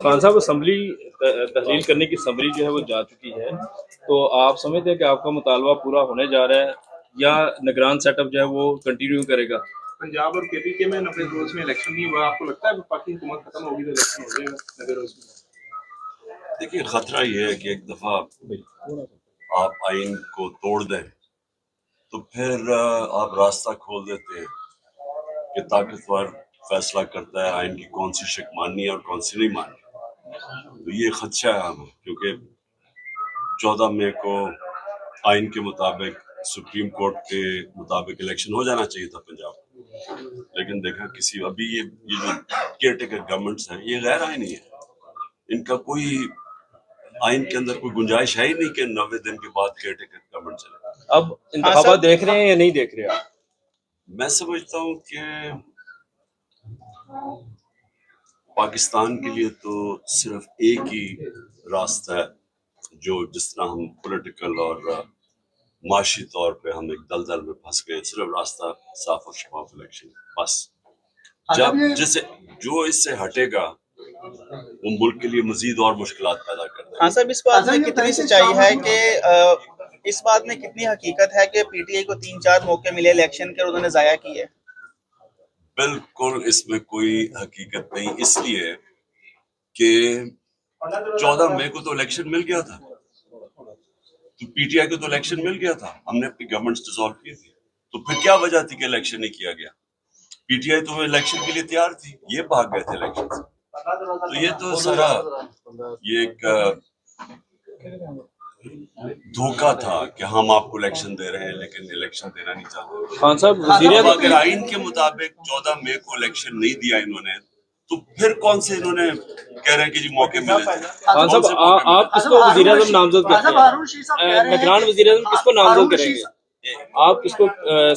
خان صاحب اسمبلی تحلیل کرنے کی اسمبلی جو ہے وہ جا چکی ہے، تو آپ سمجھتے ہیں کہ آپ کا مطالبہ پورا ہونے جا رہا ہے یا نگران سیٹ اپ جو ہے وہ کنٹینیو کرے گا؟ پنجاب اور کے پی کے میں 90 روز میں الیکشن نہیں ہوا، آپ کو لگتا ہے پاکی حکومت ختم ہوگی تو الیکشن ہو جائے گا 90 روز میں؟ دیکھیے خطرہ یہ ہے کہ ایک دفعہ آپ آئین کو توڑ دیں تو پھر آپ راستہ کھول دیتے ہیں کہ طاقتور فیصلہ کرتا ہے آئین کی کون سی شق ماننی ہے اور کون سی نہیں ماننی. تو یہ خدشہ ہے ہمیں، کیونکہ 14 مئی کو آئین کے مطابق سپریم کورٹ کے مطابق الیکشن ہو جانا چاہیے تھا پنجاب میں، لیکن دیکھا کسی ابھی یہ جو کیئر ٹیکر گورنمنٹس ہیں یہ غیر آئینی ہے. ان کا کوئی آئین کے اندر کوئی گنجائش ہے ہی نہیں کہ 90 دن کے بعد کیئر ٹیکر گورنمنٹ چلے. اب انتخابات دیکھ رہے ہیں یا نہیں دیکھ رہے آپ؟ میں سمجھتا ہوں کہ پاکستان کے لیے تو صرف ایک ہی راستہ ہے جو جس طرح ہم پولیٹیکل اور معاشی طور پہ ہم ایک دلدل میں پھنس گئے، صرف راستہ صاف اور شفاف الیکشن. بس جب جو اس سے ہٹے گا وہ ملک کے لیے مزید اور مشکلات پیدا کر دے گا. ہاں صاحب، اس بات میں کتنی سچائی ہے کہ اس بات میں کتنی حقیقت ہے کہ پی ٹی آئی کو 3-4 موقع ملے الیکشن کے اور انہوں نے ضائع کیے؟ بالکل اس میں کوئی حقیقت نہیں، اس لیے کہ 14 مئی کو تو الیکشن مل گیا تھا، تو پی ٹی آئی کو تو الیکشن مل گیا تھا، ہم نے اپنی گورنمنٹ ڈیزالو کی تھی، تو پھر کیا وجہ تھی کہ الیکشن نہیں کیا گیا؟ پی ٹی آئی تو الیکشن کے لیے تیار تھی، یہ بھاگ گئے تھے الیکشن سے. تو یہ تو سارا یہ ایک دھوکہ تھا کہ ہم آپ کو الیکشن دے رہے ہیں لیکن الیکشن دینا نہیں چاہتے. خان صاحب وزیر اگر آئین کے مطابق 14 مئی کو الیکشن نہیں دیا انہوں نے تو پھر کون سے انہوں نے کہہ رہے ہیں کہ جی موقع ملے تھے. خان صاحب آپ کس کو وزیر اعظم نامزد کرتے ہیں؟ نگران وزیر اعظم کس کو نامزد کریں گے؟ آپ کس کو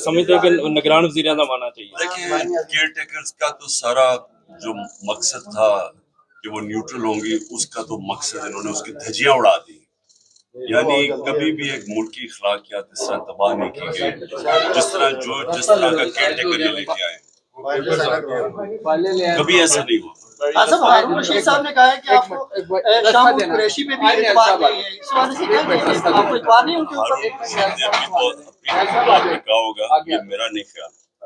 سمجھتے ہیں کہ نگران وزیر اعظم آنا چاہیے؟ دیکھیے کیئر ٹیکرز کا تو سارا جو مقصد تھا کہ وہ نیوٹرل ہوں گی، اس کا تو مقصد انہوں نے اس کی دھجیاں اڑا دی. یعنی کبھی بھی ایک ملک کی اخلاقیات اس طرح تباہ نہیں کی گئی جس طرح کا کیئر ٹیکر یہ لے کے آئے. کبھی ایسا نہیں ہوا. ہارون رشید صاحب نے کہا ہے کہ آپ کو شاہ قریشی پہ بھی اعتبار نہیں ہے، اس وجہ سے آپ کو اعتبار نہیں ان کے اوپر؟ ہارون رشید نے بھی تو اپنی بات میں کہا ہوگا، یہ میرا نہیں خیال.